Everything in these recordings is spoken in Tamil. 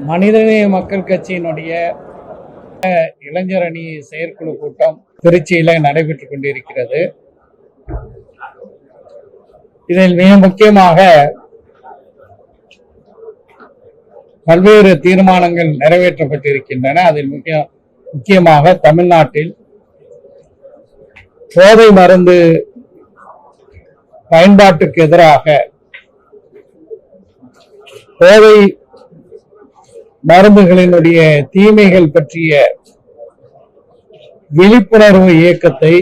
மனிதநேய மக்கள் கட்சியினுடைய இளைஞர் அணி செயற்குழு கூட்டம் திருச்சியில நடைபெற்றுக் கொண்டிருக்கிறது. இதில் மிக முக்கியமாக பல்வேறு தீர்மானங்கள் நிறைவேற்றப்பட்டிருக்கின்றன. அதில் முக்கியமாக தமிழ்நாட்டில் போதை மருந்து பயன்பாட்டுக்கு எதிராக போதை மருந்துகளினுடைய தீமைகள் பற்றிய விழிப்புணர்வு இயக்கத்தை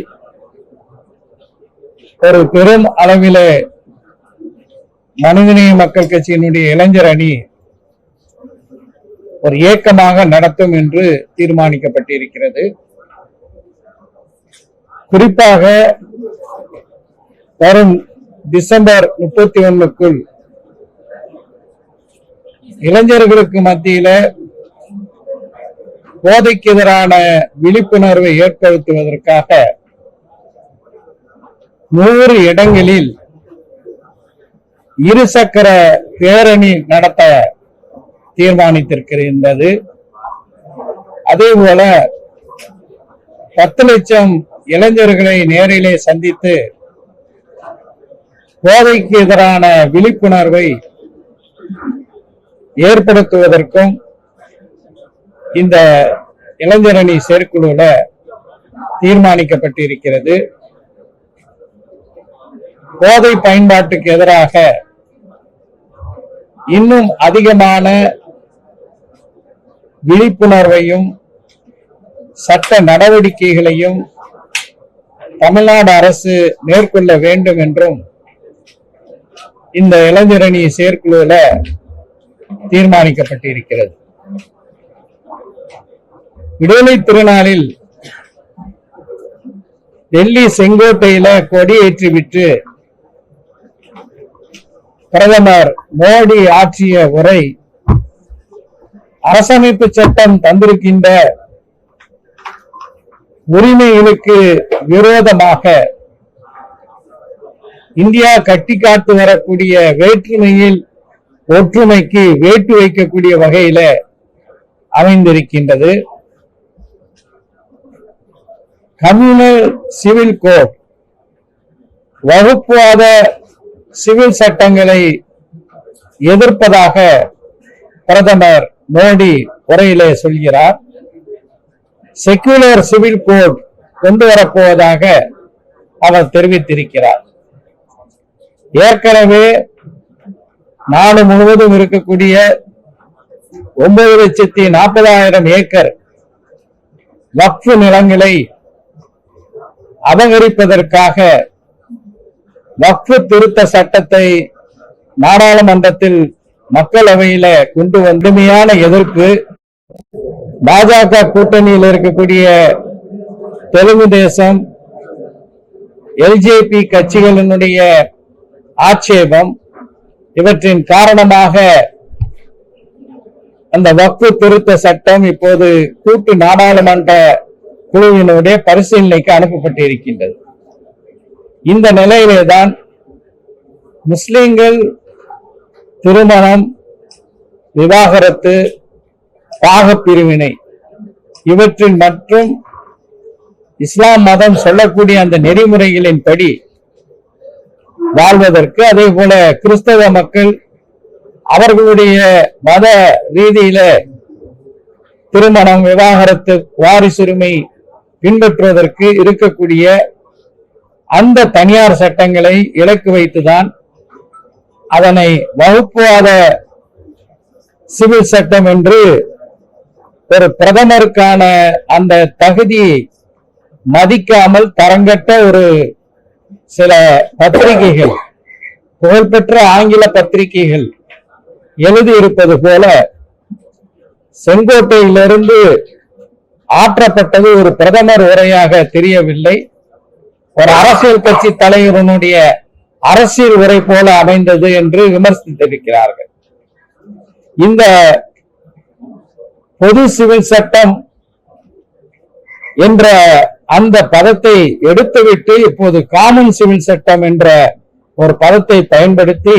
ஒரு பெரும் அளவில் மனிதநேய மக்கள் கட்சியினுடைய இளைஞர் அணி ஒரு இயக்கமாக நடத்தும் என்று தீர்மானிக்கப்பட்டிருக்கிறது. குறிப்பாக வரும் டிசம்பர் 31க்குள் இளைஞர்களுக்கு மத்தியில போதைக்கு எதிரான விழிப்புணர்வை ஏற்படுத்துவதற்காக 100 இடங்களில் இருசக்கர பேரணி நடத்த தீர்மானித்திருக்கின்றது. அதே போல 10 லட்சம் இளைஞர்களை நேரிலே சந்தித்து போதைக்கு எதிரான விழிப்புணர்வை ஏற்படுத்துவதற்கும் இந்த இளைஞரணி செயற்குழுல தீர்மானிக்கப்பட்டிருக்கிறது. போதை பயன்பாட்டுக்கு எதிராக இன்னும் அதிகமான விழிப்புணர்வையும் சட்ட நடவடிக்கைகளையும் தமிழ்நாடு அரசு மேற்கொள்ள வேண்டும் என்றும் இந்த இளைஞரணி செயற்குழுல தீர்மானிக்கப்பட்டிருக்கிறது. விடுதலை திருநாளில் டெல்லி செங்கோட்டையில கொடியேற்றிவிட்டு பிரதமர் மோடி ஆற்றிய உரை அரசமைப்பு சட்டம் தந்திருக்கின்ற உரிமைகளுக்கு விரோதமாக இந்தியா கட்டி காத்து வரக்கூடிய வேற்றுமையில் ஒற்றுமைக்கு வேட்டு வைக்கக்கூடிய வகையில அமைந்திருக்கின்றது. கம்யூனல் சிவில் கோட் வகுப்புவாத சிவில் சட்டங்களை எதிர்ப்பதாக பிரதமர் மோடி உரையிலே சொல்கிறார். செக்குலர் சிவில் கோட் கொண்டு வரப்போவதாக அவர் தெரிவித்திருக்கிறார். ஏற்கனவே நாடு முழுவதும் இருக்கக்கூடிய 9,40,000 ஏக்கர் வக்ஃப் நிலங்களை அபகரிப்பதற்காக வக்ஃப் திருத்த சட்டத்தை நாடாளுமன்றத்தில் மக்களவையில கொண்டு வந்தமையான எதிர்ப்பு பாஜக கூட்டணியில் இருக்கக்கூடிய தெலுங்கு தேசம் எல்ஜேபி கட்சிகளினுடைய ஆட்சேபம் இவற்றின் காரணமாக அந்த வக்ஃப் திருத்த சட்டம் இப்போது கூட்டு நாடாளுமன்ற குழுவினுடைய பரிசீலனைக்கு அனுப்பப்பட்டிருக்கின்றது. இந்த நிலையிலேதான் முஸ்லிம்கள் திருமணம், விவாகரத்து, பாகப்பிரிவினை இவற்றின் மற்றும் இஸ்லாம் மதம் சொல்லக்கூடிய அந்த நெறிமுறைகளின் படி வாழ்வதற்கு, அதே போல கிறிஸ்தவ மக்கள் அவர்களுடைய மத ரீதியில திருமணம், விவாகரத்து, வாரிசுரிமை பின்பற்றுவதற்கு இருக்கக்கூடிய அந்த தனியார் சட்டங்களை இலக்கு வைத்துதான் அதனை வகுப்புவாத சிவில் சட்டம் என்று ஒரு பிரதமருக்கான அந்த தகுதியை மதிக்காமல் தரங்கட்ட ஒரு சில பத்திரிகைகள், புகழ்பெற்ற ஆங்கில பத்திரிகைகள் எழுதியிருப்பது போல செங்கோட்டையிலிருந்து ஆற்றப்பட்டது ஒரு பிரதமர் உரையாக தெரியவில்லை, ஒரு அரசியல் கட்சி தலைவருடைய அரசியல் உரை போல அமைந்தது என்று விமர்சித்திருக்கிறார்கள். இந்த பொது சிவில் சட்டம் என்ற அந்த பதத்தை எடுத்துவிட்டு இப்போது காமன் சிவில் சட்டம் என்ற ஒரு பதத்தை பயன்படுத்தி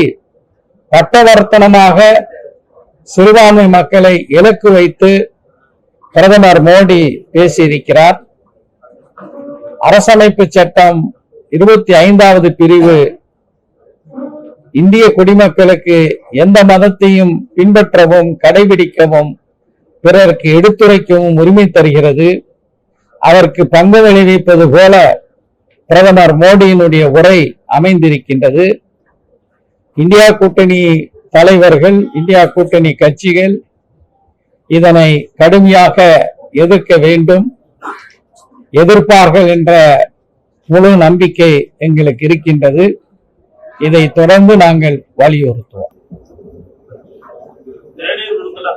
பட்டவர்த்தனமாக சிறுபான்மை மக்களை இலக்கு வைத்து பிரதமர் மோடி பேசியிருக்கிறார். அரசமைப்பு சட்டம் 25வது பிரிவு இந்திய குடிமக்களுக்கு எந்த மதத்தையும் பின்பற்றவும் கடைபிடிக்கவும் பிறருக்கு எடுத்துரைக்கவும் உரிமை தருகிறது. அதற்கு பங்கு விளைவிப்பது போல பிரதமர் மோடியினுடைய உரை அமைந்திருக்கின்றது. இந்தியா கூட்டணி தலைவர்கள், இந்தியா கூட்டணி கட்சிகள் இதனை கடுமையாக எதிர்க்க வேண்டும், எதிர்ப்பார்கள் என்ற முழு நம்பிக்கை எங்களுக்கு இருக்கின்றது. இதை தொடர்ந்து நாங்கள் வலியுறுத்துவோம்.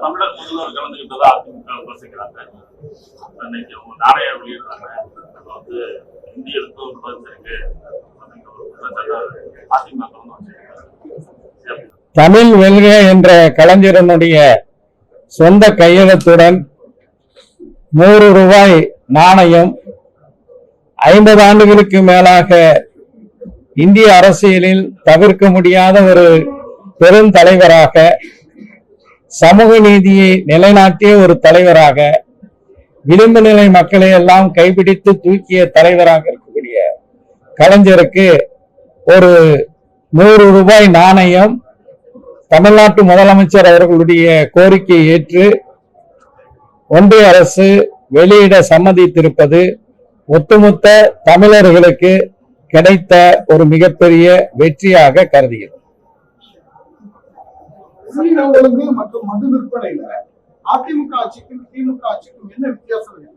தமிழர் முதல்வர் கலந்துகிட்டதா அதிமுக விமர்சிக்கிறாங்க. இன்னைக்கு அவங்க நாணய வெளியிடுறாங்க. வந்து இந்திய இருக்கு தமிழ் வெல்க என்ற கலைஞரனுடைய சொந்த கையெழுத்துடன் 100 ரூபாய் நாணயம் 50 ஆண்டுகளுக்கு மேலாக இந்திய அரசியலில் தவிர்க்க முடியாத ஒரு பெருந்தலைவராக, சமூக நீதியை நிலைநாட்டிய ஒரு தலைவராக, விளிம்பு நிலை மக்களை எல்லாம் கைப்பிடித்து தூக்கிய தலைவராக இருக்கக்கூடிய கலைஞருக்கு ஒரு 100 ரூபாய் நாணயம் தமிழ்நாட்டு முதலமைச்சர் அவர்களுடைய கோரிக்கையை ஏற்று ஒன்றிய அரசு வெளியிட சம்மதித்திருப்பது ஒட்டுமொத்த தமிழர்களுக்கு கிடைத்த ஒரு மிகப்பெரிய வெற்றியாக கருதுகிறோம். மற்றும் மது விற்பனையில அதிமுக ஆட்சிக்கும் திமுக ஆட்சிக்கும் என்ன வித்தியாசம்?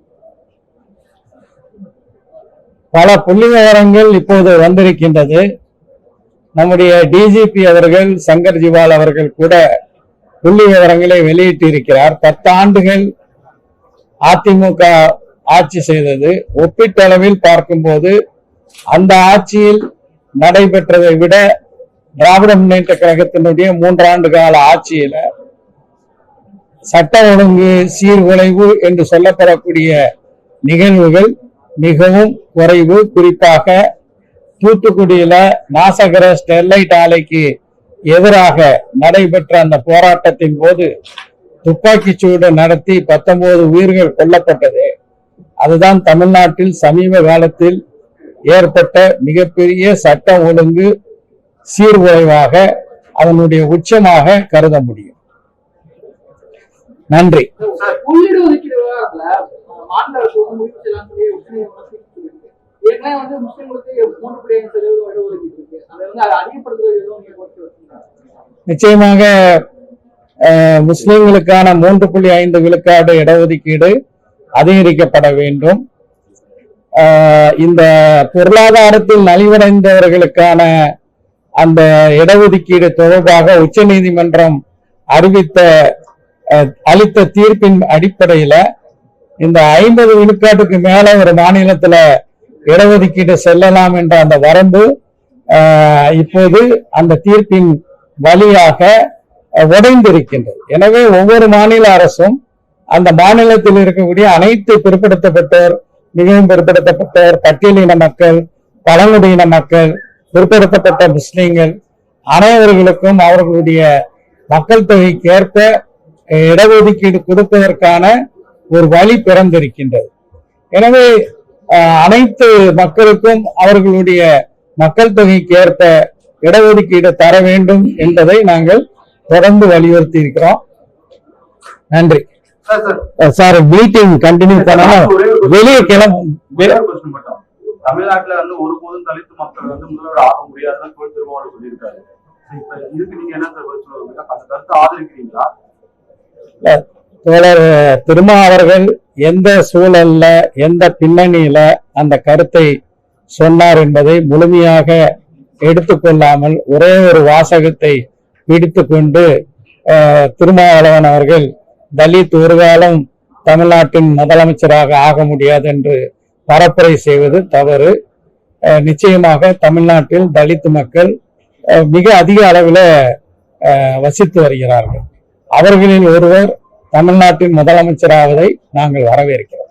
பல புள்ளி விவரங்கள் இப்போது வந்திருக்கின்றது. நம்முடைய டிஜிபி அவர்கள், சங்கர் ஜிவால் அவர்கள் கூட புள்ளி விவரங்களை வெளியிட்டு இருக்கிறார். 10 ஆண்டுகள் அதிமுக ஆட்சி செய்தது. ஒப்பீட்டளவில் பார்க்கும்போது அந்த ஆட்சியில் நடைபெற்றதை விட திராவிட முன்னேற்ற கழகத்தினுடைய 3 ஆண்டு கால ஆட்சியில சட்ட ஒழுங்கு சீர்குலைவு என்று சொல்லப்படக்கூடிய நிகழ்வுகள் மிகவும் குறைவு. குறிப்பாக தூத்துக்குடியில நாசகர ஸ்டெர்லைட் ஆலைக்கு எதிராக நடைபெற்ற அந்த போராட்டத்தின் போது துப்பாக்கி சூடு நடத்தி 19 உயிர்கள் கொல்லப்பட்டது. அதுதான் தமிழ்நாட்டில் சமீப காலத்தில் ஏற்பட்ட மிகப்பெரிய சட்ட ஒழுங்கு சீர்குலைவாக, அதனுடைய உச்சமாக கருத முடியும். நன்றி. நிச்சயமாக முஸ்லிம்களுக்கான 3.5 விழுக்காடு இடஒதுக்கீடு அதிகரிக்கப்பட வேண்டும். இந்த பொருளாதாரத்தில் நலிவடைந்தவர்களுக்கான அந்த இடஒதுக்கீடு தொடர்பாக உச்ச நீதிமன்றம் அளித்த தீர்ப்பின் அடிப்படையில இந்த 50 விழுக்காட்டுக்கு மேல ஒரு மாநிலத்துல இடஒதுக்கீடு செல்லலாம் என்ற அந்த வரம்பு இப்போது அந்த தீர்ப்பின் வழியாக உடைந்திருக்கின்றது. எனவே ஒவ்வொரு மாநில அரசும் அந்த மாநிலத்தில் இருக்கக்கூடிய அனைத்து பிற்படுத்தப்பட்டோர், மிகவும் பிற்படுத்தப்பட்டோர், பட்டியலின மக்கள், பழங்குடியின மக்கள், பிற்படுத்தப்பட்ட முஸ்லிம்கள் அனைவர்களுக்கும் அவர்களுடைய மக்கள் தொகைக்கு ஏற்ப இடஒதுக்கீடு கொடுப்பதற்கான ஒரு வழி பிறந்திருக்கின்றது. எனவே அனைத்து மக்களுக்கும் அவர்களுடைய மக்கள் தொகைக்கு ஏற்ப இடஒதுக்கீடு தர வேண்டும் என்பதை நாங்கள் தொடர்ந்து வலியுறுத்தி இருக்கிறோம். நன்றி சார். மீட்டிங் கண்டினியூ பண்ணாலும் வெளியே தமிழ்நாட்டுல ஒருபோதும் தலித்து மக்கள் முதல்வர் ஆக முடியாதுன்னு திருமாவளவன் சொல்லியிருக்காரு. இதுக்கு நீங்க என்ன சொல்லுவீங்க? அந்த கருத்தை ஆதரிக்கிறீங்களா? தோழர் திருமா அவர்கள் எந்த சூழல்ல, எந்த பின்னணியில அந்த கருத்தை சொன்னார் என்பதை முழுமையாக எடுத்துக்கொள்ளாமல் ஒரே ஒரு வாசகத்தை பிடித்துக்கொண்டு திருமாவளவன் அவர்கள் தலித் ஒரு காலம் தமிழ்நாட்டின் முதலமைச்சராக ஆக முடியாது என்று பரப்புரை செய்வது தவறு. நிச்சயமாக தமிழ்நாட்டில் தலித் மக்கள் மிக அதிக அளவில் வசித்து வருகிறார்கள். அவர்களில் ஒருவர் தமிழ்நாட்டின் முதலமைச்சராவதை நாங்கள் வரவேற்கிறோம்.